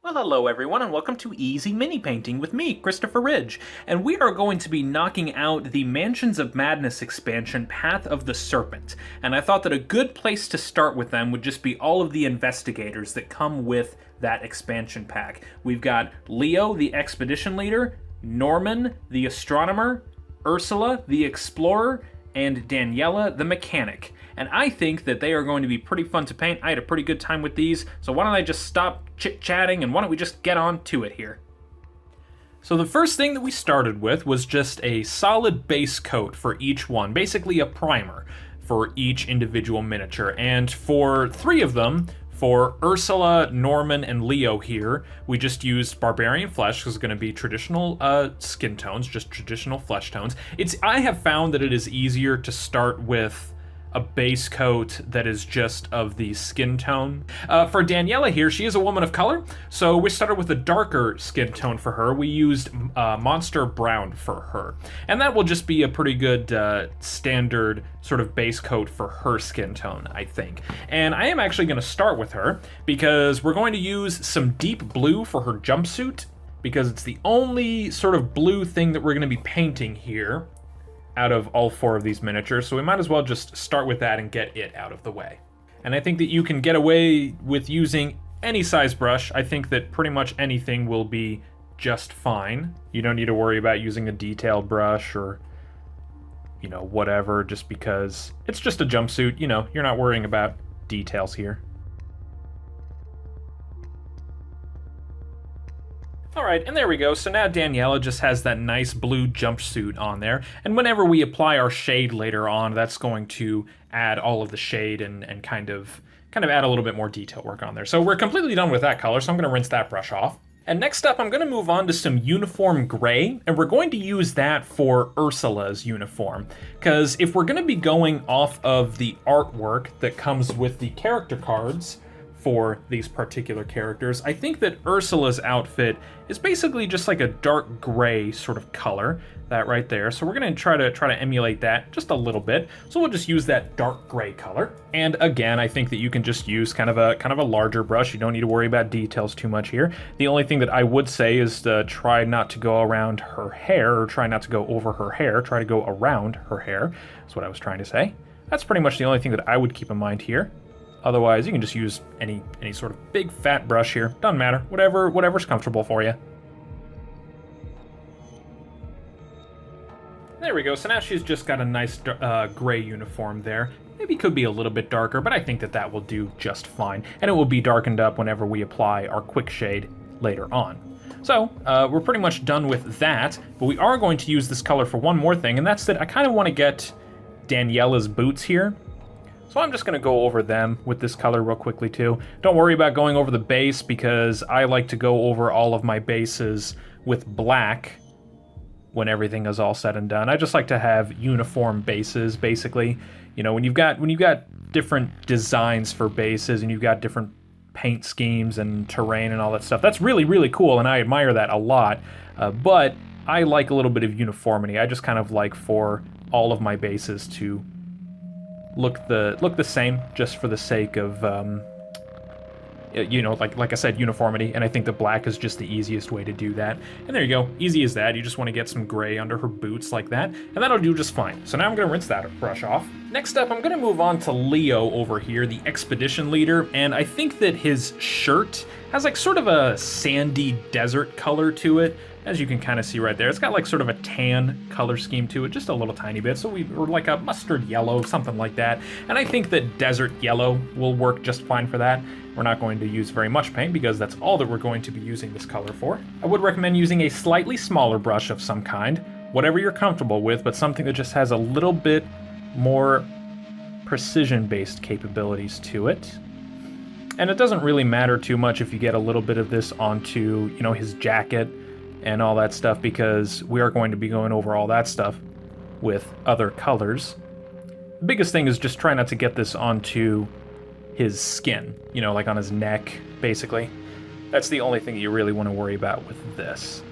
Well, hello everyone, and welcome to Easy Mini Painting with me, Christopher Ridge. And we are going to be knocking out the Mansions of Madness expansion, Path of the Serpent. And I thought that a good place to start with them would just be all of the investigators that come with that expansion pack. We've got Leo, the expedition leader, Norman, the astronomer, Ursula, the explorer, and Daniela, the mechanic. And I think that they are going to be pretty fun to paint. I had a pretty good time with these, so why don't I just stop chit-chatting and why don't we just get on to it here. So the first thing that we started with was just a solid base coat for each one, basically a primer for each individual miniature. And for three of them, for Ursula, Norman, and Leo here, we just used Barbarian Flesh, because it's going to be traditional skin tones, just traditional flesh tones. I have found that it is easier to start with a base coat that is just of the skin tone. For Daniela here, she is a woman of color, so we started with a darker skin tone for her. We used Monster Brown for her, and that will just be a pretty good standard sort of base coat for her skin tone, I think. And I am actually going to start with her, because we're going to use some deep blue for her jumpsuit, because it's the only sort of blue thing that we're going to be painting here out of all four of these miniatures, so we might as well just start with that and get it out of the way. And I think that you can get away with using any size brush. I think that pretty much anything will be just fine. You don't need to worry about using a detailed brush or, whatever, just because it's just a jumpsuit. You're not worrying about details here. Alright, and there we go. So now Daniela just has that nice blue jumpsuit on there, and whenever we apply our shade later on, that's going to add all of the shade and kind of add a little bit more detail work on there. So we're completely done with that color, so I'm going to rinse that brush off. And next up, I'm going to move on to some uniform gray, and we're going to use that for Ursula's uniform, because if we're going to be going off of the artwork that comes with the character cards for these particular characters, I think that Ursula's outfit is basically just like a dark gray sort of color, that right there. So we're gonna try to emulate that just a little bit. So we'll just use that dark gray color. And again, I think that you can just use kind of a larger brush. You don't need to worry about details too much here. The only thing that I would say is to try not to go around her hair, or try not to go over her hair. Try to go around her hair. That's what I was trying to say. That's pretty much the only thing that I would keep in mind here. Otherwise, you can just use any sort of big fat brush here. Doesn't matter. Whatever's comfortable for you. There we go. So now she's just got a nice gray uniform there. Maybe could be a little bit darker, but I think that will do just fine. And it will be darkened up whenever we apply our Quickshade later on. So we're pretty much done with that, but we are going to use this color for one more thing, and that's that I kind of want to get Daniela's boots here. So I'm just going to go over them with this color real quickly too. Don't worry about going over the base, because I like to go over all of my bases with black when everything is all said and done. I just like to have uniform bases, basically. When you've got different designs for bases and you've got different paint schemes and terrain and all that stuff, that's really, really cool, and I admire that a lot. But I like a little bit of uniformity. I just kind of like for all of my bases to look the same, just for the sake of like I said, uniformity. And I think the black is just the easiest way to do that. And there you go, easy as that. You just want to get some gray under her boots like that, and that'll do just fine. So now I'm going to rinse that brush off. Next up, I'm going to move on to Leo over here, the expedition leader, and I think that his shirt has like sort of a sandy desert color to it. As you can kind of see right there, it's got like sort of a tan color scheme to it, just a little tiny bit. So or like a mustard yellow, something like that. And I think that desert yellow will work just fine for that. We're not going to use very much paint, because that's all that we're going to be using this color for. I would recommend using a slightly smaller brush of some kind, whatever you're comfortable with, but something that just has a little bit more precision-based capabilities to it. And it doesn't really matter too much if you get a little bit of this onto, his jacket and all that stuff, because we are going to be going over all that stuff with other colors. The biggest thing is just try not to get this onto his skin, like on his neck, basically. That's the only thing you really want to worry about with this.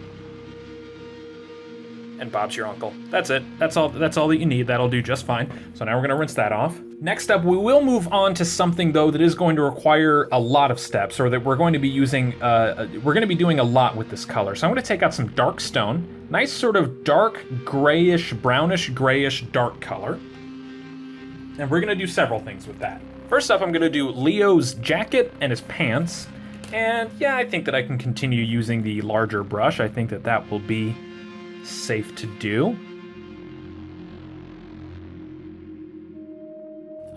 And Bob's your uncle. That's it. That's all that you need. That'll do just fine. So now we're gonna rinse that off. Next up, we will move on to something though that is going to require a lot of steps, or that we're going to be using, we're gonna be doing a lot with this color. So I'm gonna take out some dark stone, nice sort of dark grayish, brownish, grayish, dark color. And we're gonna do several things with that. First up, I'm gonna do Leo's jacket and his pants. And yeah, I think that I can continue using the larger brush. I think that that will be safe to do.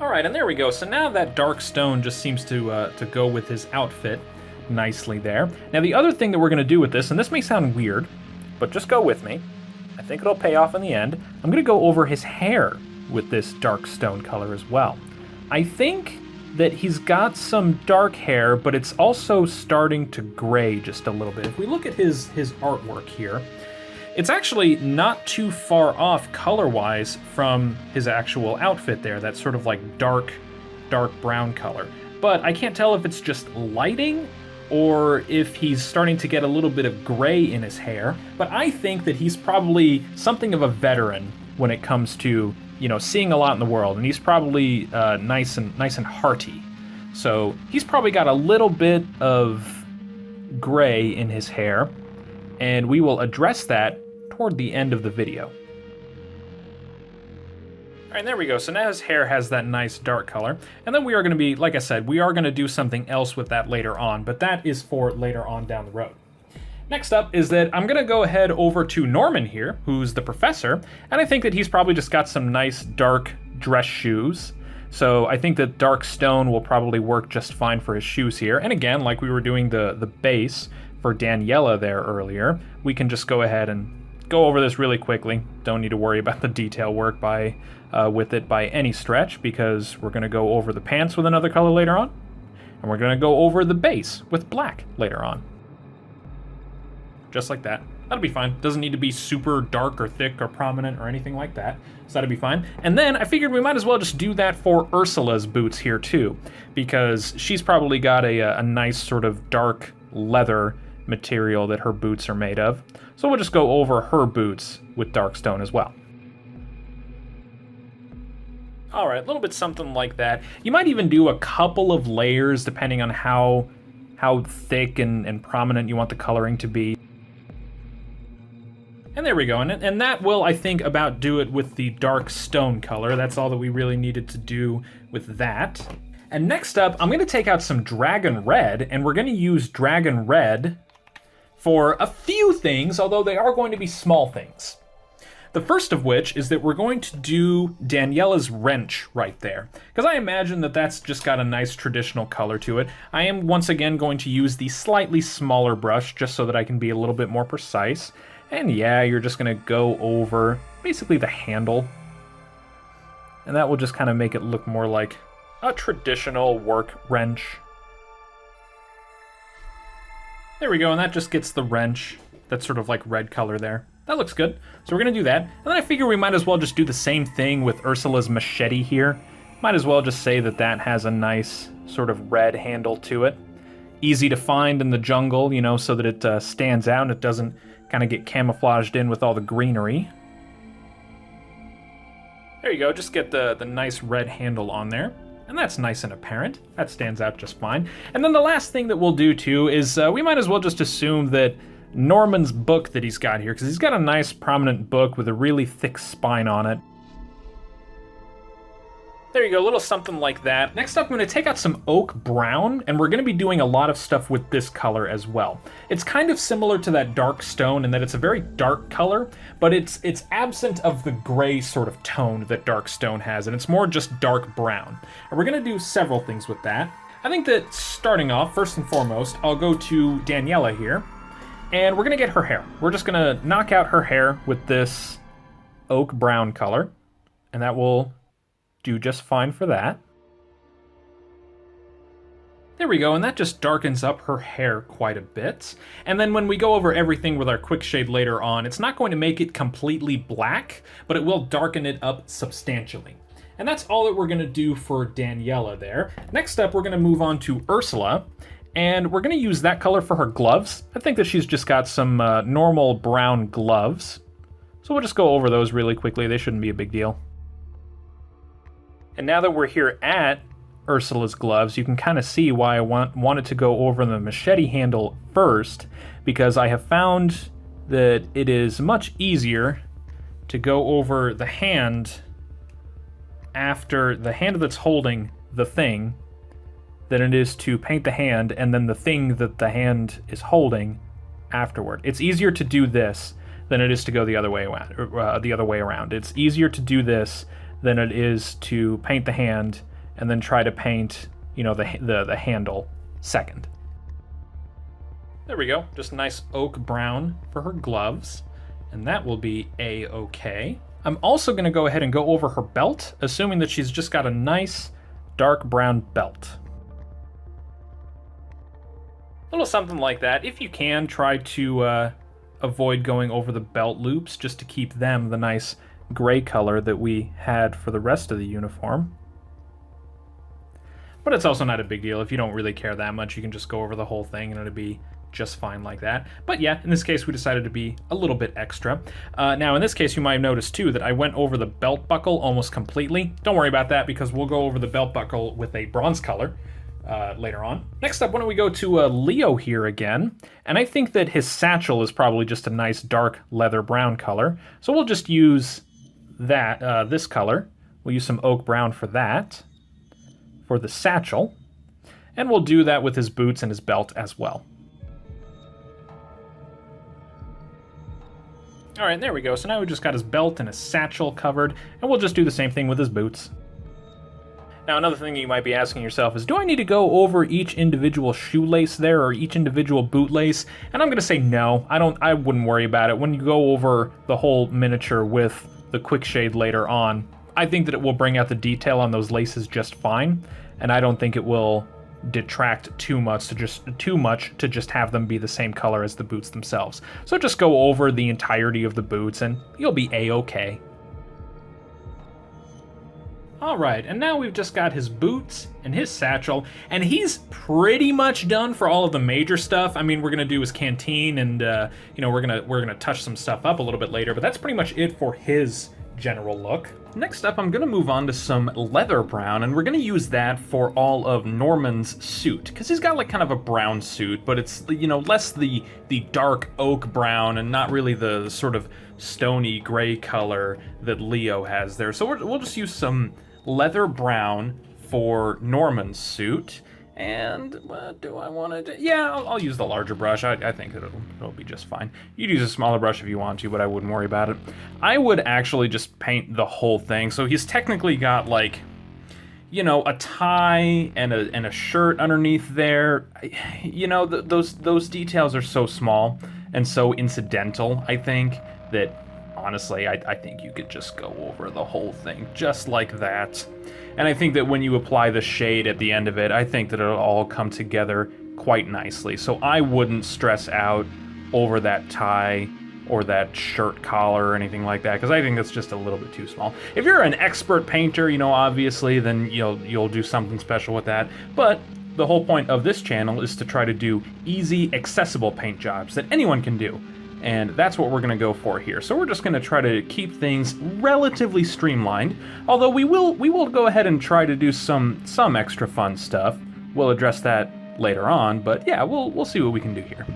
All right, and there we go. So now that dark stone just seems to go with his outfit nicely there. Now the other thing that we're gonna do with this, and this may sound weird, but just go with me. I think it'll pay off in the end. I'm gonna go over his hair with this dark stone color as well. I think that he's got some dark hair, but it's also starting to gray just a little bit. If we look at his artwork here, it's actually not too far off color-wise from his actual outfit there, that sort of like dark brown color. But I can't tell if it's just lighting or if he's starting to get a little bit of gray in his hair. But I think that he's probably something of a veteran when it comes to, you know, seeing a lot in the world, and he's probably nice and hearty. So he's probably got a little bit of gray in his hair, and we will address that toward the end of the video. All right, there we go. So now his hair has that nice dark color. And then we are gonna be, like I said, we are gonna do something else with that later on, but that is for later on down the road. Next up is that I'm gonna go ahead over to Norman here, who's the professor, and I think that he's probably just got some nice dark dress shoes. So I think that dark stone will probably work just fine for his shoes here. And again, like we were doing the base for Daniela there earlier, we can just go ahead and go over this really quickly. Don't need to worry about the detail work with it by any stretch, because we're gonna go over the pants with another color later on, and we're gonna go over the base with black later on. Just like that. That'll be fine. Doesn't need to be super dark or thick or prominent or anything like that. So that'll be fine. And then I figured we might as well just do that for Ursula's boots here too, because she's probably got a nice sort of dark leather material that her boots are made of. So we'll just go over her boots with dark stone as well. All right, a little bit something like that. You might even do a couple of layers depending on how thick and prominent you want the coloring to be. And there we go, and that will, I think, about do it with the dark stone color. That's all that we really needed to do with that. And next up, I'm gonna take out some Dragon Red, and we're gonna use Dragon Red for a few things, although they are going to be small things. The first of which is that we're going to do Daniela's wrench right there, because I imagine that that's just got a nice traditional color to it. I am once again going to use the slightly smaller brush just so that I can be a little bit more precise. And yeah, you're just gonna go over basically the handle, and that will just kind of make it look more like a traditional work wrench. There we go, and that just gets the wrench, that sort of like red color there. That looks good. So we're gonna do that. And then I figure we might as well just do the same thing with Ursula's machete here. Might as well just say that that has a nice sort of red handle to it. Easy to find in the jungle, you know, so that it stands out and it doesn't kind of get camouflaged in with all the greenery. There you go, just get the nice red handle on there. And that's nice and apparent. That stands out just fine. And then the last thing that we'll do too is we might as well just assume that Norman's book that he's got here, because he's got a nice prominent book with a really thick spine on it. There you go, a little something like that. Next up, I'm gonna take out some oak brown, and we're gonna be doing a lot of stuff with this color as well. It's kind of similar to that dark stone in that it's a very dark color, but it's absent of the gray sort of tone that dark stone has, and it's more just dark brown. And we're gonna do several things with that. I think that starting off, first and foremost, I'll go to Daniela here, and we're gonna get her hair. We're just gonna knock out her hair with this oak brown color, and that will do just fine for that. There we go, and that just darkens up her hair quite a bit. And then when we go over everything with our Quickshade later on, it's not going to make it completely black, but it will darken it up substantially. And that's all that we're gonna do for Daniela there. Next up, we're gonna move on to Ursula, and we're gonna use that color for her gloves. I think that she's just got some normal brown gloves. So we'll just go over those really quickly. They shouldn't be a big deal. And now that we're here at Ursula's gloves, you can kind of see why I wanted to go over the machete handle first, because I have found that it is much easier to go over the hand after the hand that's holding the thing than it is to paint the hand and then the thing that the hand is holding afterward. It's easier to do this than it is to go the other way around. It's easier to do this than it is to paint the hand and then try to paint, you know, the handle second. There we go. Just a nice oak brown for her gloves, and that will be a-okay. I'm also going to go ahead and go over her belt, assuming that she's just got a nice dark brown belt. A little something like that. If you can, try to avoid going over the belt loops just to keep them the nice gray color that we had for the rest of the uniform. But it's also not a big deal. If you don't really care that much, you can just go over the whole thing and it'll be just fine like that. But yeah, in this case, we decided to be a little bit extra. Now, in this case, you might have noticed too that I went over the belt buckle almost completely. Don't worry about that because we'll go over the belt buckle with a bronze color later on. Next up, why don't we go to Leo here again? And I think that his satchel is probably just a nice dark leather brown color. So we'll just use that, this color. We'll use some oak brown for that, for the satchel. And we'll do that with his boots and his belt as well. All right, there we go. So now we just got his belt and his satchel covered, and we'll just do the same thing with his boots. Now, another thing you might be asking yourself is, do I need to go over each individual shoelace there or each individual bootlace? And I'm going to say no. I wouldn't worry about it. When you go over the whole miniature with the Quickshade later on, I think that it will bring out the detail on those laces just fine, and I don't think it will detract too much to just have them be the same color as the boots themselves. So just go over the entirety of the boots and you'll be a-okay. All right, and now we've just got his boots and his satchel, and he's pretty much done for all of the major stuff. I mean, we're gonna do his canteen, and you know, we're gonna touch some stuff up a little bit later, but that's pretty much it for his general look. Next up, I'm gonna move on to some leather brown, and we're gonna use that for all of Norman's suit, because he's got like kind of a brown suit, but it's, you know, less the dark oak brown and not really the sort of stony gray color that Leo has there. So we'll just use some leather brown for Norman's suit. And what do I want to do? Yeah, I'll use the larger brush. I think that it'll be just fine. You'd use a smaller brush if you want to, but I wouldn't worry about it. I would actually just paint the whole thing. So he's technically got, like, you know, a tie and a shirt underneath there. You know, those details are so small and so incidental, I think, that honestly, I think you could just go over the whole thing just like that. And I think that when you apply the shade at the end of it, I think that it'll all come together quite nicely. So I wouldn't stress out over that tie or that shirt collar or anything like that, because I think that's just a little bit too small. If you're an expert painter, you know, obviously, then you'll do something special with that. But the whole point of this channel is to try to do easy, accessible paint jobs that anyone can do. And that's what we're going to go for here. So we're just going to try to keep things relatively streamlined, although we will go ahead and try to do some extra fun stuff. We'll address that later on, but yeah, we'll see what we can do here.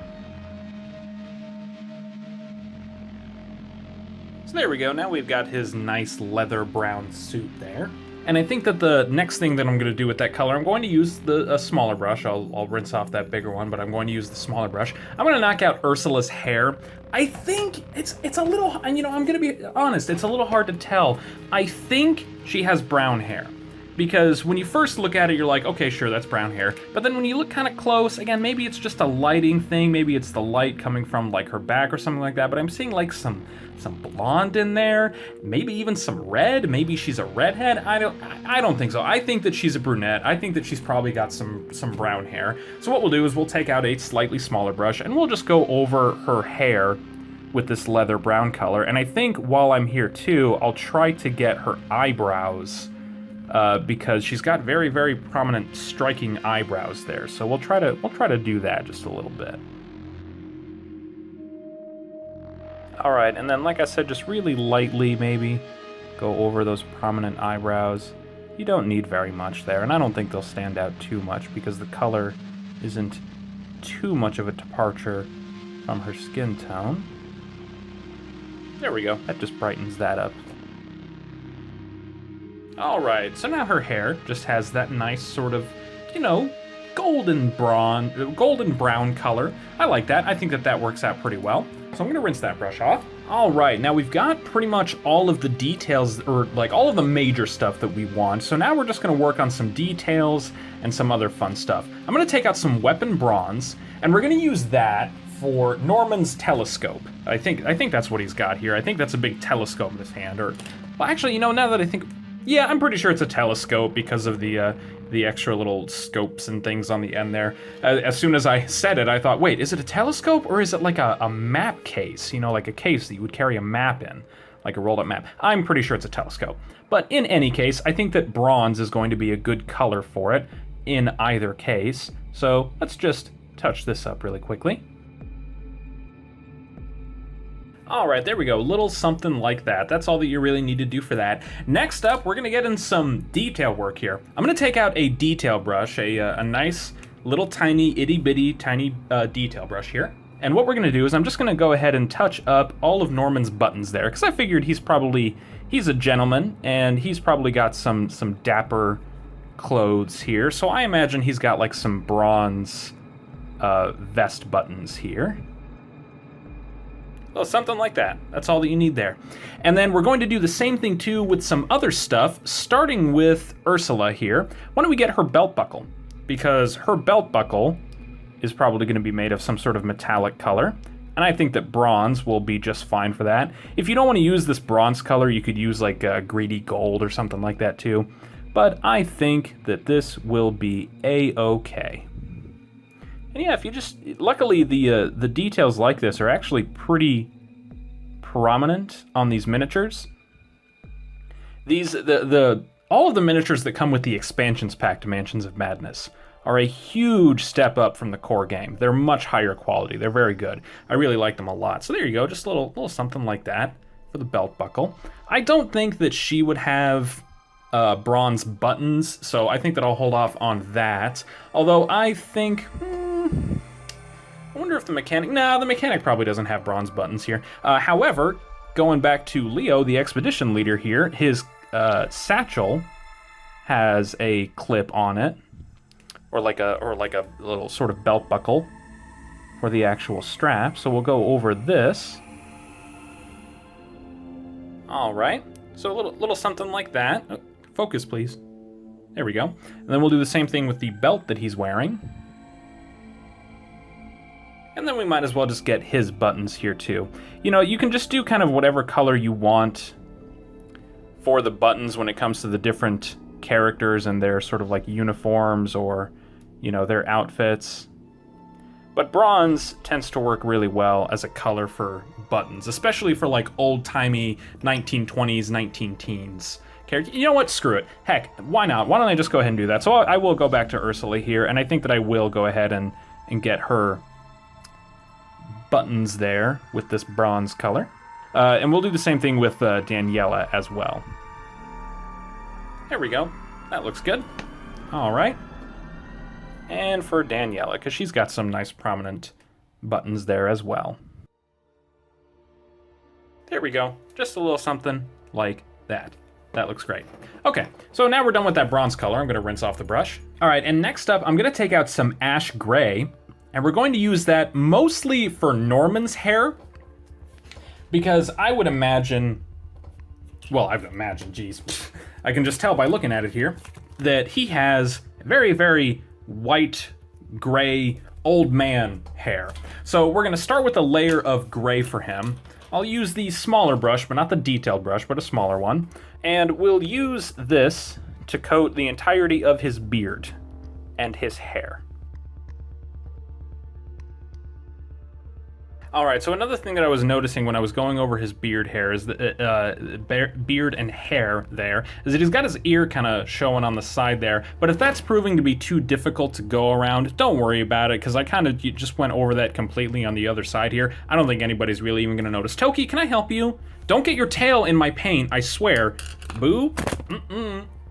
So there we go. Now we've got his nice leather brown suit there. And I think that the next thing that I'm going to do with that color, I'm going to use a smaller brush. I'll rinse off that bigger one, but I'm going to use the smaller brush. I'm going to knock out Ursula's hair. I think it's a little, and you know, I'm going to be honest, it's a little hard to tell. I think she has brown hair. Because when you first look at it, you're like, okay, sure, that's brown hair. But then when you look kind of close, again, maybe it's just a lighting thing. Maybe it's the light coming from like her back or something like that. But I'm seeing like some blonde in there, maybe even some red. Maybe she's a redhead. I don't think so. I think that she's a brunette. I think that she's probably got some brown hair. So what we'll do is we'll take out a slightly smaller brush and we'll just go over her hair with this leather brown color. And I think while I'm here too, I'll try to get her eyebrows. Because she's got very, very prominent, striking eyebrows there. So we'll try to do that just a little bit. All right, and then like I said, just really lightly maybe go over those prominent eyebrows. You don't need very much there, and I don't think they'll stand out too much because the color isn't too much of a departure from her skin tone. There we go, that just brightens that up. All right, so now her hair just has that nice sort of, you know, golden brown color. I like that. I think that that works out pretty well. So I'm gonna rinse that brush off. All right, now we've got pretty much all of the details, or like all of the major stuff that we want. So now we're just gonna work on some details and some other fun stuff. I'm gonna take out some weapon bronze, and we're gonna use that for Norman's telescope. I think that's what he's got here. I think that's a big telescope in his hand, or, well, actually, you know, now that I think, yeah, I'm pretty sure it's a telescope because of the extra little scopes and things on the end there. As soon as I said it, I thought, wait, is it a telescope or is it like a map case? You know, like a case that you would carry a map in, like a rolled up map. I'm pretty sure it's a telescope. But in any case, I think that bronze is going to be a good color for it in either case. So let's just touch this up really quickly. All right, there we go, little something like that. That's all that you really need to do for that. Next up, we're gonna get in some detail work here. I'm gonna take out a detail brush, a nice little tiny itty bitty tiny detail brush here. And what we're gonna do is I'm just gonna go ahead and touch up all of Norman's buttons there, because I figured he's a gentleman, and he's probably got some dapper clothes here. So I imagine he's got like some bronze vest buttons here. Well, something like that. That's all that you need there. And then we're going to do the same thing too with some other stuff, starting with Ursula here. Why don't we get her belt buckle? Because her belt buckle is probably going to be made of some sort of metallic color, and I think that bronze will be just fine for that. If you don't want to use this bronze color, you could use like greedy gold or something like that too. But I think that this will be a-okay. And yeah, if you just, luckily the details like this are actually pretty prominent on these miniatures. All of the miniatures that come with the expansions pack to Mansions of Madness are a huge step up from the core game. They're much higher quality. They're very good. I really like them a lot. So there you go, just a little something like that for the belt buckle. I don't think that she would have bronze buttons, so I think that I'll hold off on that. Although I think, I wonder if the mechanic, the mechanic probably doesn't have bronze buttons here. However, going back to Leo, the expedition leader here, his satchel has a clip on it, or like a little sort of belt buckle for the actual strap. So we'll go over this. All right, so a little something like that. Oh, focus, please. There we go. And then we'll do the same thing with the belt that he's wearing. And then we might as well just get his buttons here too. You know, you can just do kind of whatever color you want for the buttons when it comes to the different characters and their sort of like uniforms or, you know, their outfits. But bronze tends to work really well as a color for buttons, especially for like old-timey 1920s, 19-teens character. You know what? Screw it. Heck, why not? Why don't I just go ahead and do that? So I will go back to Ursula here, and I think that I will go ahead and get her buttons there with this bronze color. And we'll do the same thing with Daniela as well. There we go. That looks good. All right. And for Daniela, because she's got some nice prominent buttons there as well. There we go. Just a little something like that. That looks great. Okay, so now we're done with that bronze color. I'm going to rinse off the brush. All right, and next up, I'm going to take out some ash gray, and we're going to use that mostly for Norman's hair, because I would imagine, well, I've imagined, geez, I can just tell by looking at it here, that he has very, very white, gray, old man hair. So we're going to start with a layer of gray for him. I'll use the smaller brush, but not the detailed brush, but a smaller one. And we'll use this to coat the entirety of his beard and his hair. All right, so another thing that I was noticing when I was going over his beard hair is beard and hair there is that he's got his ear kind of showing on the side there. But if that's proving to be too difficult to go around, don't worry about it, because I kind of just went over that completely on the other side here. I don't think anybody's really even going to notice. Toki, can I help you? Don't get your tail in my paint, I swear. Boo.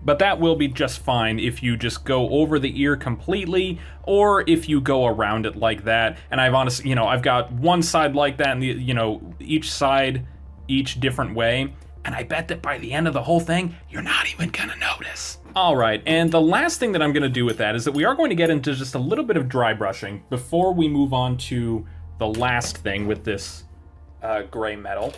But that will be just fine if you just go over the ear completely, or if you go around it like that. And I've honestly, I've got one side like that, and each side, each different way. And I bet that by the end of the whole thing, you're not even gonna notice. All right, and the last thing that I'm gonna do with that is that we are going to get into just a little bit of dry brushing before we move on to the last thing with this gray metal.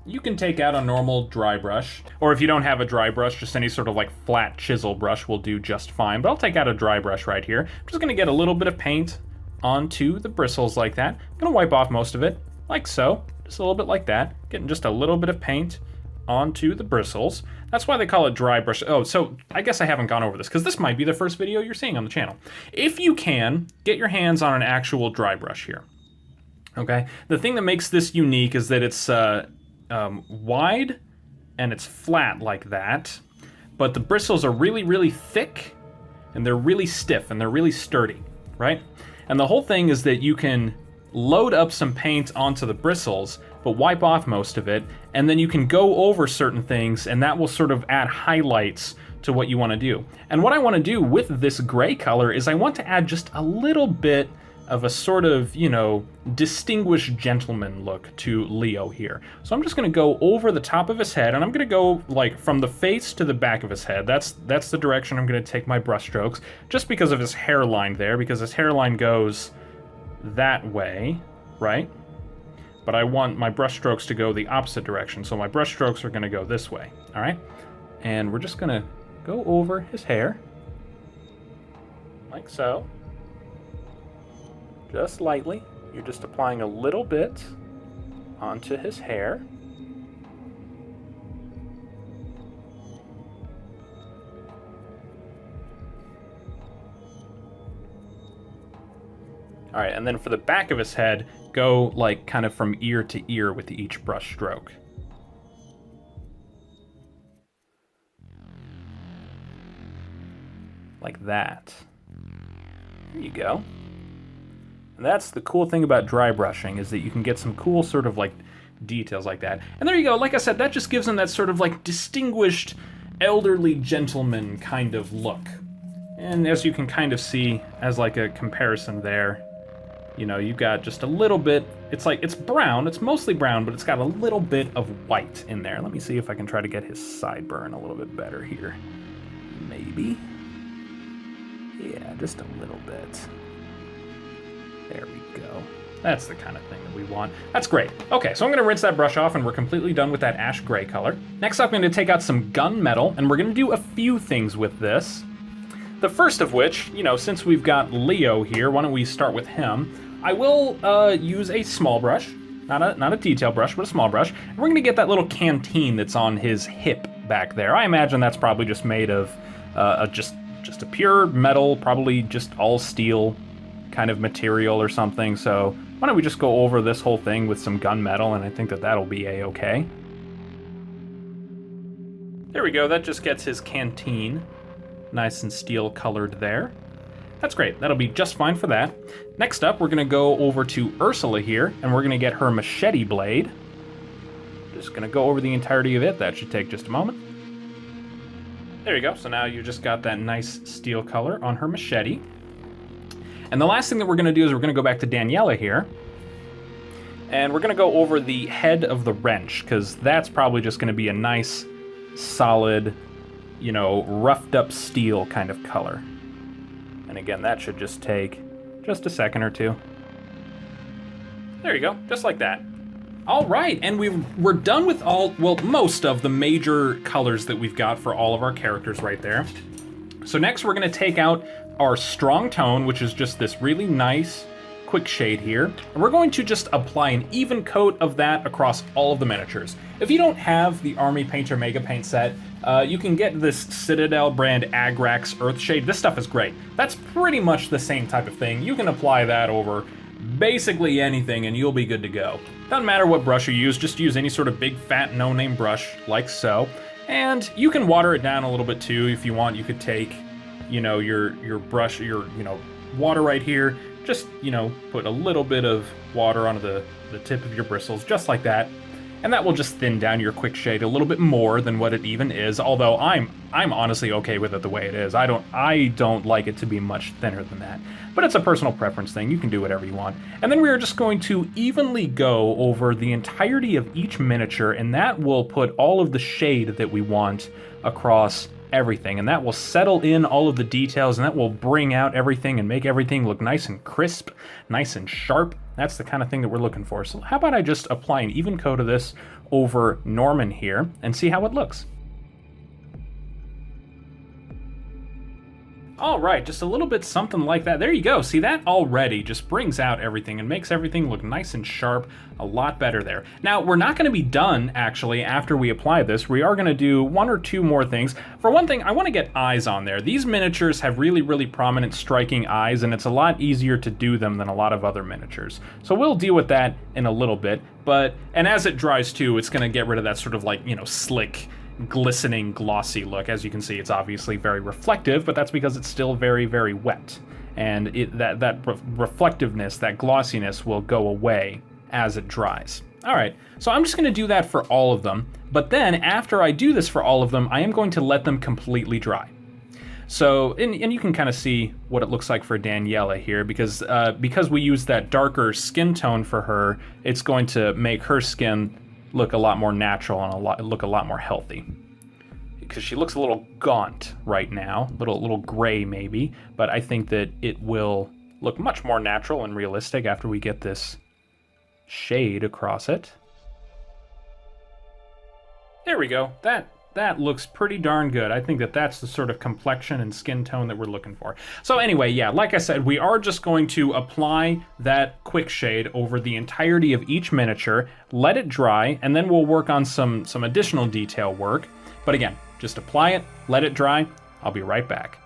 You can take out a normal dry brush, or if you don't have a dry brush, just any sort of like flat chisel brush will do just fine. But I'll take out a dry brush right here. I'm just gonna get a little bit of paint onto the bristles like that. I'm gonna wipe off most of it, like so, just a little bit like that. Getting just a little bit of paint onto the bristles. That's why they call it dry brush. Oh, so I guess I haven't gone over this, because this might be the first video you're seeing on the channel. If you can, get your hands on an actual dry brush here. Okay, the thing that makes this unique is that it's wide and it's flat like that, but the bristles are really, really thick, and they're really stiff, and they're really sturdy, right? And the whole thing is that you can load up some paint onto the bristles, but wipe off most of it, and then you can go over certain things, and that will sort of add highlights to what you want to do. And what I want to do with this gray color is I want to add just a little bit of a sort of, distinguished gentleman look to Leo here. So I'm just gonna go over the top of his head, and I'm gonna go like from the face to the back of his head. That's the direction I'm gonna take my brush strokes, just because of his hairline there, because his hairline goes that way, right? But I want my brush strokes to go the opposite direction, so my brush strokes are gonna go this way, all right? And we're just gonna go over his hair, like so. Just lightly. You're just applying a little bit onto his hair. All right, and then for the back of his head, go like kind of from ear to ear with each brush stroke. Like that. There you go. And that's the cool thing about dry brushing, is that you can get some cool sort of like details like that. And there you go, like I said, that just gives them that sort of like distinguished elderly gentleman kind of look. And as you can kind of see as like a comparison there, you've got just a little bit, it's brown, it's mostly brown, but it's got a little bit of white in there. Let me see if I can try to get his sideburn a little bit better here. Maybe. Yeah, just a little bit. There we go. That's the kind of thing that we want. That's great. Okay, so I'm gonna rinse that brush off, and we're completely done with that ash gray color. Next up, I'm gonna take out some gunmetal, and we're gonna do a few things with this. The first of which, since we've got Leo here, why don't we start with him? I will use a small brush, not a detail brush, but a small brush. And we're gonna get that little canteen that's on his hip back there. I imagine that's probably just made of just a pure metal, probably just all steel kind of material or something. So why don't we just go over this whole thing with some gunmetal, and I think that that'll be a-okay. There we go, that just gets his canteen nice and steel colored there. That's great, that'll be just fine for that. Next up, we're gonna go over to Ursula here, and we're gonna get her machete blade. Just gonna go over the entirety of it, that should take just a moment. There you go, so now you just got that nice steel color on her machete. And the last thing that we're gonna do is we're gonna go back to Daniela here, and we're gonna go over the head of the wrench, because that's probably just gonna be a nice, solid, roughed up steel kind of color. And again, that should just take just a second or two. There you go, just like that. All right, and we're done with most of the major colors that we've got for all of our characters right there. So next we're gonna take out our strong tone, which is just this really nice Quickshade here, and we're going to just apply an even coat of that across all of the miniatures. If you don't have the Army Painter Mega Paint set, you can get this Citadel brand Agrax Earthshade. This stuff is great. That's pretty much the same type of thing. You can apply that over basically anything and you'll be good to go. Doesn't matter what brush you use, just use any sort of big fat no-name brush like so. And you can water it down a little bit too if you want. You could take, you know, your brush, your, you know, water right here, just, you know, put a little bit of water onto the tip of your bristles, just like that. And that will just thin down your Quickshade a little bit more than what it even is, although I'm honestly okay with it the way it is. I don't like it to be much thinner than that. But it's a personal preference thing, you can do whatever you want. And then we are just going to evenly go over the entirety of each miniature, and that will put all of the shade that we want across everything, and that will settle in all of the details, and that will bring out everything and make everything look nice and crisp, nice and sharp. That's the kind of thing that we're looking for. So how about I just apply an even coat of this over Norman here and see how it looks. All right, just a little bit something like that. There you go. See, that already just brings out everything and makes everything look nice and sharp, a lot better there. Now, we're not going to be done, actually, after we apply this. We are going to do one or two more things. For one thing, I want to get eyes on there. These miniatures have really, really prominent striking eyes, and it's a lot easier to do them than a lot of other miniatures. So we'll deal with that in a little bit. And as it dries, too, it's going to get rid of that sort of like, you know, slick, glistening, glossy look. As you can see, it's obviously very reflective, but that's because it's still very, very wet. And that reflectiveness, that glossiness will go away as it dries. All right, so I'm just going to do that for all of them. But then after I do this for all of them, I am going to let them completely dry. So, and you can kind of see what it looks like for Daniela here, because we use that darker skin tone for her, it's going to make her skin look a lot more natural and look a lot more healthy. Because she looks a little gaunt right now, little gray maybe, but I think that it will look much more natural and realistic after we get this shade across it. There we go. That looks pretty darn good. I think that that's the sort of complexion and skin tone that we're looking for. So anyway, yeah, like I said, we are just going to apply that Quickshade over the entirety of each miniature, let it dry, and then we'll work on some additional detail work. But again, just apply it, let it dry. I'll be right back.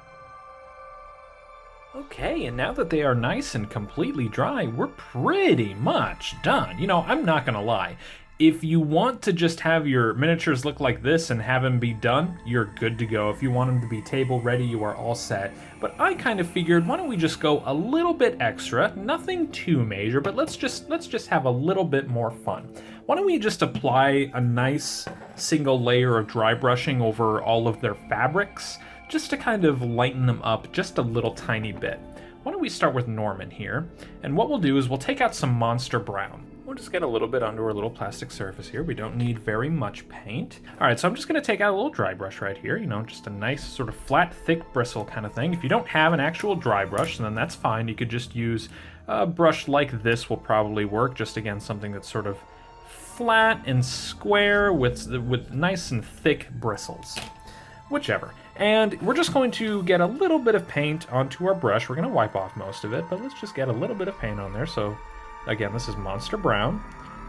Okay, and now that they are nice and completely dry, we're pretty much done. You know, I'm not gonna lie. If you want to just have your miniatures look like this and have them be done, you're good to go. If you want them to be table ready, you are all set. But I kind of figured, why don't we just go a little bit extra, nothing too major, but let's just have a little bit more fun. Why don't we just apply a nice single layer of dry brushing over all of their fabrics, just to kind of lighten them up just a little tiny bit. Why don't we start with Norman here, and what we'll do is we'll take out some Monster Brown. We'll just get a little bit under our little plastic surface here. We don't need very much paint. All right, so I'm just gonna take out a little dry brush right here, you know, just a nice sort of flat, thick bristle kind of thing. If you don't have an actual dry brush, then that's fine. You could just use a brush like this will probably work. Just again, something that's sort of flat and square with nice and thick bristles. Whichever. And we're just going to get a little bit of paint onto our brush. We're gonna wipe off most of it, but let's just get a little bit of paint on there. So again, this is Monster Brown.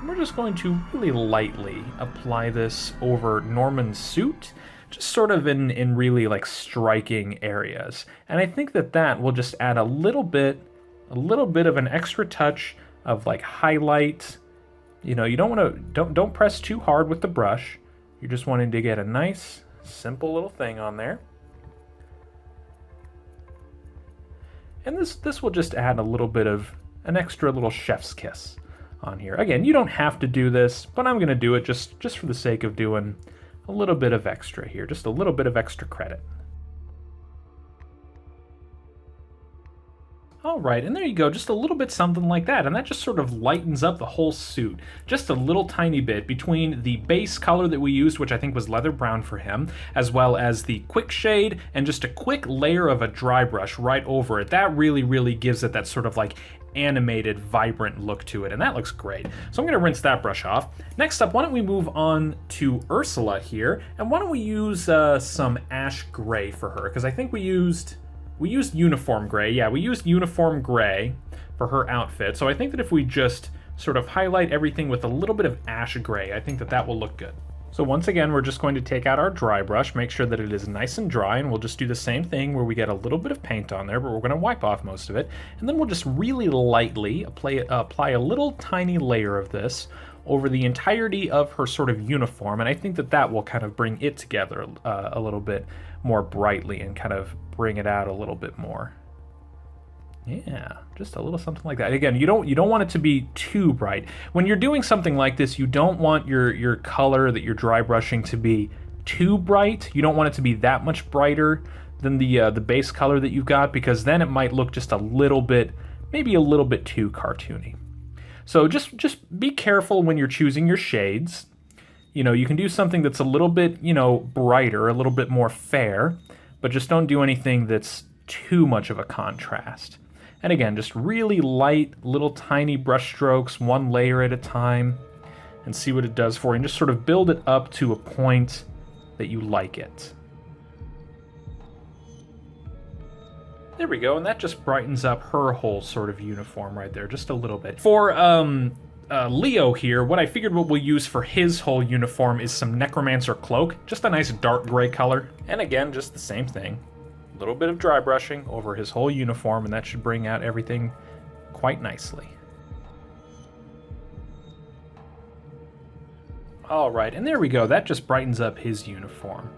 We're just going to really lightly apply this over Norman's suit, just sort of in really like striking areas. And I think that will just add a little bit of an extra touch of like highlight. You know, you don't press too hard with the brush. You're just wanting to get a nice, simple little thing on there. And this will just add a little bit of an extra little chef's kiss on here. Again, you don't have to do this, but I'm gonna do it just for the sake of doing a little bit of extra here, just a little bit of extra credit. All right, and there you go, just a little bit something like that, and that just sort of lightens up the whole suit, just a little tiny bit between the base color that we used, which I think was leather brown for him, as well as the Quickshade, and just a quick layer of a dry brush right over it. That really, really gives it that sort of like animated, vibrant look to it, and that looks great. So I'm gonna rinse that brush off. Next up, why don't we move on to Ursula here, and why don't we use some ash gray for her, because I think we used uniform gray. Yeah, we used uniform gray for her outfit. So I think that if we just sort of highlight everything with a little bit of ash gray, I think that will look good. So once again, we're just going to take out our dry brush, make sure that it is nice and dry, and we'll just do the same thing where we get a little bit of paint on there, but we're going to wipe off most of it. And then we'll just really lightly apply a little tiny layer of this over the entirety of her sort of uniform, and I think that that will kind of bring it together a little bit more brightly and kind of bring it out a little bit more. Yeah, just a little something like that. Again, you don't want it to be too bright. When you're doing something like this, you don't want your color that you're dry brushing to be too bright. You don't want it to be that much brighter than the base color that you've got, because then it might look just a little bit, maybe a little bit too cartoony. So just be careful when you're choosing your shades. You know, you can do something that's a little bit, you know, brighter, a little bit more fair, but just don't do anything that's too much of a contrast. And again, just really light, little tiny brush strokes, one layer at a time, and see what it does for you, and just sort of build it up to a point that you like it. There we go, and that just brightens up her whole sort of uniform right there, just a little bit. For Leo here, what I figured what we'll use for his whole uniform is some Necromancer Cloak, just a nice dark gray color. And again, just the same thing. A little bit of dry brushing over his whole uniform, and that should bring out everything quite nicely. All right, and there we go. That just brightens up his uniform.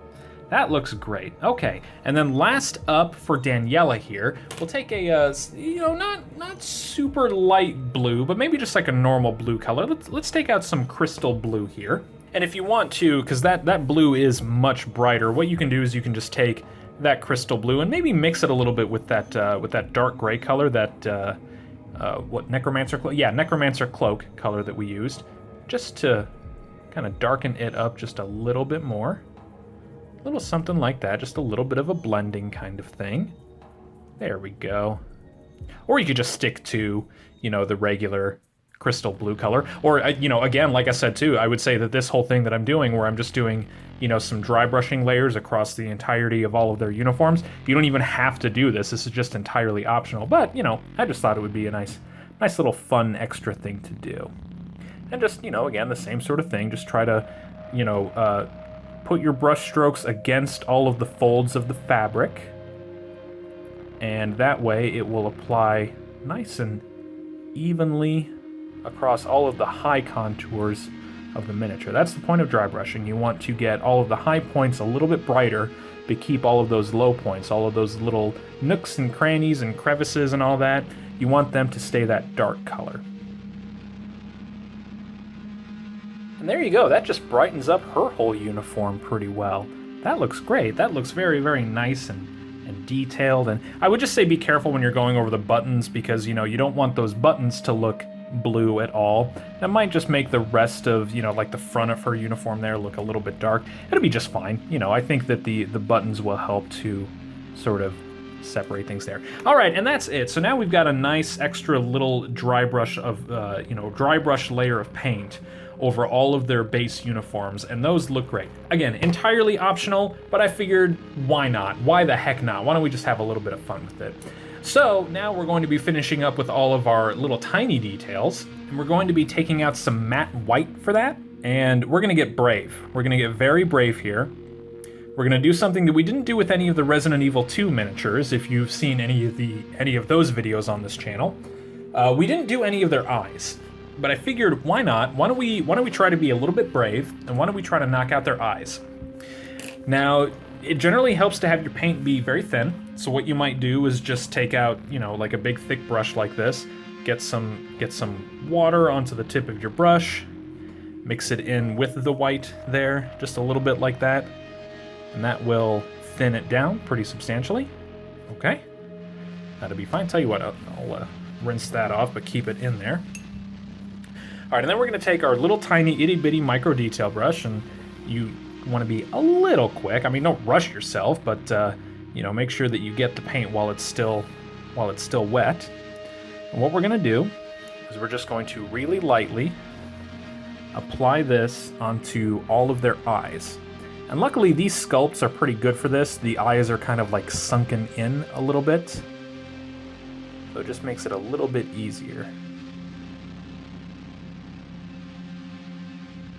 That looks great. Okay, and then last up for Daniela here, we'll take a, you know, not super light blue, but maybe just like a normal blue color. Let's take out some crystal blue here. And if you want to, because that blue is much brighter, what you can do is you can just take that crystal blue and maybe mix it a little bit with that dark gray color, that Necromancer Cloak? Yeah, Necromancer Cloak color that we used, just to kind of darken it up just a little bit more. A little something like that, just a little bit of a blending kind of thing. There we go. Or you could just stick to, you know, the regular crystal blue color. Or, you know, again, like I said too, I would say that this whole thing that I'm doing, where I'm just doing, you know, some dry brushing layers across the entirety of all of their uniforms, you don't even have to do this. This is just entirely optional. But, you know, I just thought it would be a nice little fun extra thing to do. And just, you know, again, the same sort of thing. Just try to, you know, put your brush strokes against all of the folds of the fabric. And that way it will apply nice and evenly across all of the high contours of the miniature. That's the point of dry brushing. You want to get all of the high points a little bit brighter, but keep all of those low points, all of those little nooks and crannies and crevices and all that, you want them to stay that dark color. And there you go, that just brightens up her whole uniform pretty well. That looks great. That looks very, very nice and detailed. And I would just say be careful when you're going over the buttons, because, you know, you don't want those buttons to look blue at all. That might just make the rest of, you know, like the front of her uniform there look a little bit dark. It'll be just fine. You know, I think that the buttons will help to sort of separate things there. All right, and that's it. So now we've got a nice extra little dry brush of, you know, dry brush layer of paint over all of their base uniforms, and those look great. Again, entirely optional, but I figured, why not? Why the heck not? Why don't we just have a little bit of fun with it? So now we're going to be finishing up with all of our little tiny details, and we're going to be taking out some matte white for that, and we're gonna get brave. We're gonna get very brave here. We're gonna do something that we didn't do with any of the Resident Evil 2 miniatures, if you've seen any of those videos on this channel. We didn't do any of their eyes. But I figured, why not? Why don't we try to be a little bit brave, and why don't we try to knock out their eyes? Now, it generally helps to have your paint be very thin. So what you might do is just take out, you know, like a big thick brush like this, get some water onto the tip of your brush, mix it in with the white there, just a little bit like that, and that will thin it down pretty substantially. Okay, that'll be fine. Tell you what, I'll rinse that off, but keep it in there. All right, and then we're gonna take our little tiny itty bitty micro detail brush, and you wanna be a little quick. I mean, don't rush yourself, but you know, make sure that you get the paint while it's still wet. And what we're gonna do is we're just going to really lightly apply this onto all of their eyes. And luckily these sculpts are pretty good for this. The eyes are kind of like sunken in a little bit. So it just makes it a little bit easier.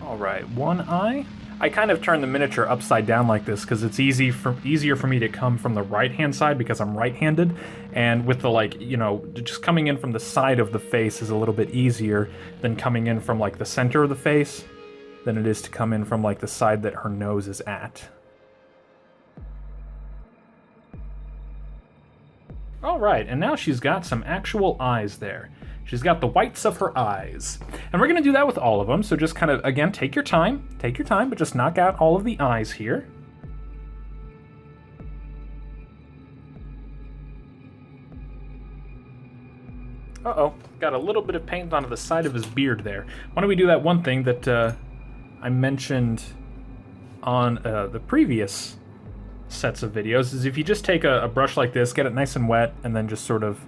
All right, one eye. I kind of turn the miniature upside down like this because it's easier for me to come from the right-hand side because I'm right-handed, and with the, like, you know, just coming in from the side of the face is a little bit easier than coming in from, like, the center of the face than it is to come in from, like, the side that her nose is at. Alright, and now she's got some actual eyes there. She's got the whites of her eyes. And we're going to do that with all of them, so just kind of, again, take your time, but just knock out all of the eyes here. Uh-oh, got a little bit of paint onto the side of his beard there. Why don't we do that one thing that I mentioned on the previous sets of videos, is if you just take a brush like this, get it nice and wet, and then just sort of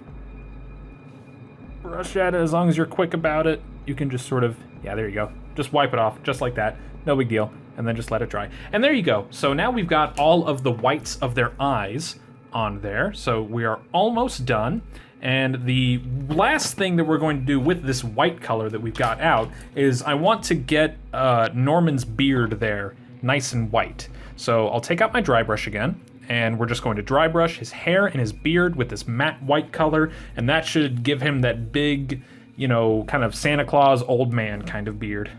brush at it. As long as you're quick about it, you can just sort of, yeah, there you go. Just wipe it off, just like that. No big deal. And then just let it dry. And there you go. So now we've got all of the whites of their eyes on there. So we are almost done. And the last thing that we're going to do with this white color that we've got out is I want to get Norman's beard there nice and white. So I'll take out my dry brush again, and we're just going to dry brush his hair and his beard with this matte white color, and that should give him that big, you know, kind of Santa Claus old man kind of beard.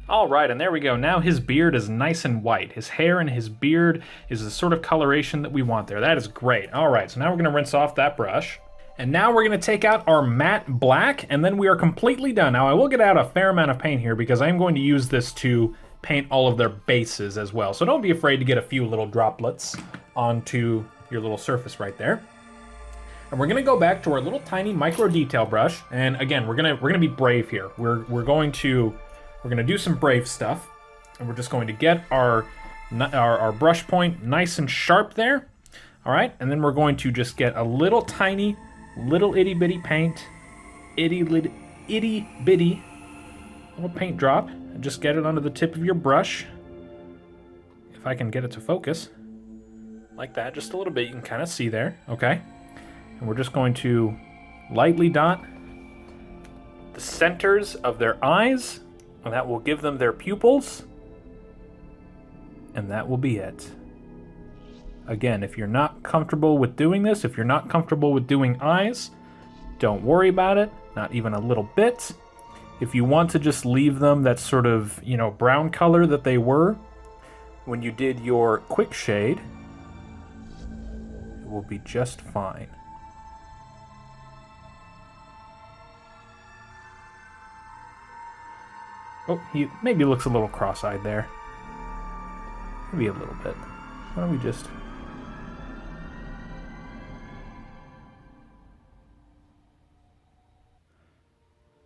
All right, and there we go. Now his beard is nice and white. His hair and his beard is the sort of coloration that we want there. That is great. All right, so now we're gonna rinse off that brush. And now we're gonna take out our matte black, and then we are completely done. Now I will get out a fair amount of paint here because I'm going to use this to paint all of their bases as well. So don't be afraid to get a few little droplets onto your little surface right there. And we're gonna go back to our little tiny micro detail brush. And again, we're gonna be brave here. We're gonna do some brave stuff, and we're just going to get our brush point nice and sharp there. All right, and then we're going to just get a little tiny, little itty bitty paint, itty bitty little paint drop, and just get it onto the tip of your brush. If I can get it to focus, like that, just a little bit, you can kind of see there, okay? And we're just going to lightly dot the centers of their eyes, and that will give them their pupils, and that will be it. Again, if you're not comfortable with doing this, if you're not comfortable with doing eyes, don't worry about it, not even a little bit. If you want to just leave them that sort of, you know, brown color that they were when you did your Quickshade, it will be just fine. Oh, he maybe looks a little cross-eyed there. Maybe a little bit. Why don't we just...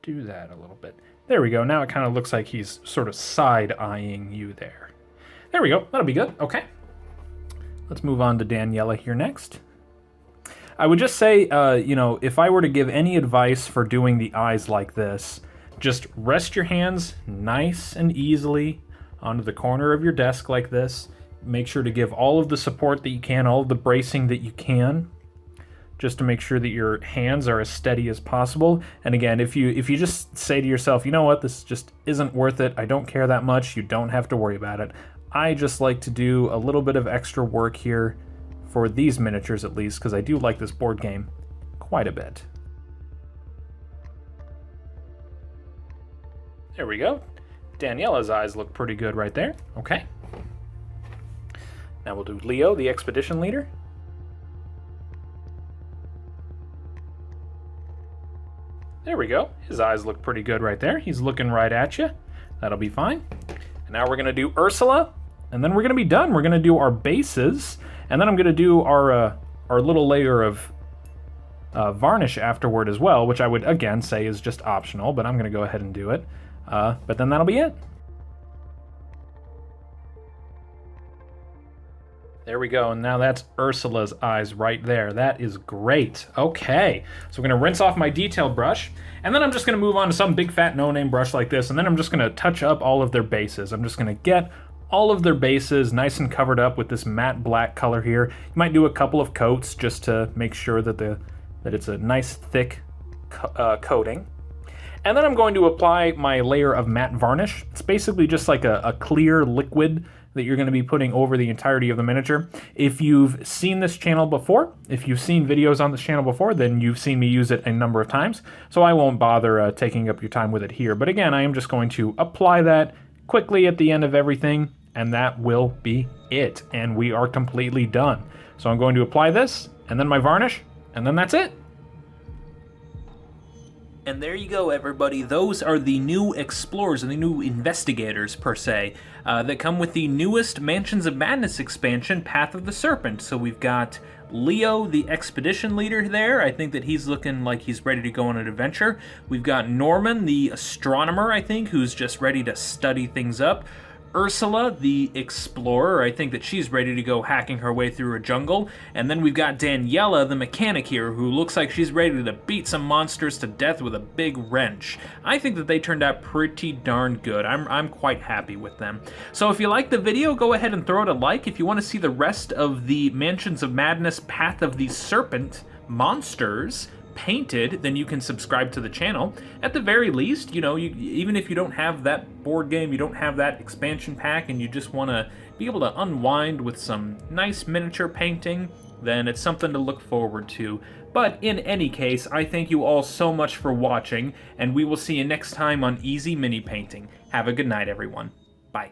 do that a little bit. There we go. Now it kind of looks like he's sort of side-eyeing you there. There we go. That'll be good. Okay. Let's move on to Daniela here next. I would just say, you know, if I were to give any advice for doing the eyes like this, just rest your hands nice and easily onto the corner of your desk like this. Make sure to give all of the support that you can, all of the bracing that you can, just to make sure that your hands are as steady as possible. And again, if you just say to yourself, you know what, this just isn't worth it, I don't care that much, you don't have to worry about it. I just like to do a little bit of extra work here for these miniatures at least, because I do like this board game quite a bit. There we go. Daniela's eyes look pretty good right there. Okay. Now we'll do Leo, the expedition leader. There we go. His eyes look pretty good right there. He's looking right at you. That'll be fine. And now we're going to do Ursula, and then we're going to be done. We're going to do our bases, and then I'm going to do our little layer of varnish afterward as well, which I would, again, say is just optional, but I'm going to go ahead and do it. But then that'll be it. There we go, and now that's Ursula's eyes right there. That is great. Okay, so we're gonna rinse off my detail brush, and then I'm just gonna move on to some big fat no-name brush like this, and then I'm just gonna touch up all of their bases. I'm just gonna get all of their bases nice and covered up with this matte black color here. You might do a couple of coats just to make sure that it's a nice thick coating. And then I'm going to apply my layer of matte varnish. It's basically just like a clear liquid that you're going to be putting over the entirety of the miniature. If you've seen this channel before, if you've seen videos on this channel before, then you've seen me use it a number of times, so I won't bother taking up your time with it here. But again, I am just going to apply that quickly at the end of everything, and that will be it. And we are completely done. So I'm going to apply this, and then my varnish, and then that's it. And there you go, everybody. Those are the new explorers and the new investigators, per se, that come with the newest Mansions of Madness expansion, Path of the Serpent. So we've got Leo, the expedition leader there. I think that he's looking like he's ready to go on an adventure. We've got Norman, the astronomer, I think, who's just ready to study things up. Ursula, the explorer, I think that she's ready to go hacking her way through a jungle. And then we've got Daniela, the mechanic here, who looks like she's ready to beat some monsters to death with a big wrench. I think that they turned out pretty darn good. I'm quite happy with them. So if you like the video, go ahead and throw it a like. If you want to see the rest of the Mansions of Madness Path of the Serpent monsters painted, then you can subscribe to the channel. At the very least, you know, even if you don't have that board game, you don't have that expansion pack, and you just want to be able to unwind with some nice miniature painting, then it's something to look forward to. But in any case, I thank you all so much for watching, and we will see you next time on Easy Mini Painting. Have a good night, everyone. Bye.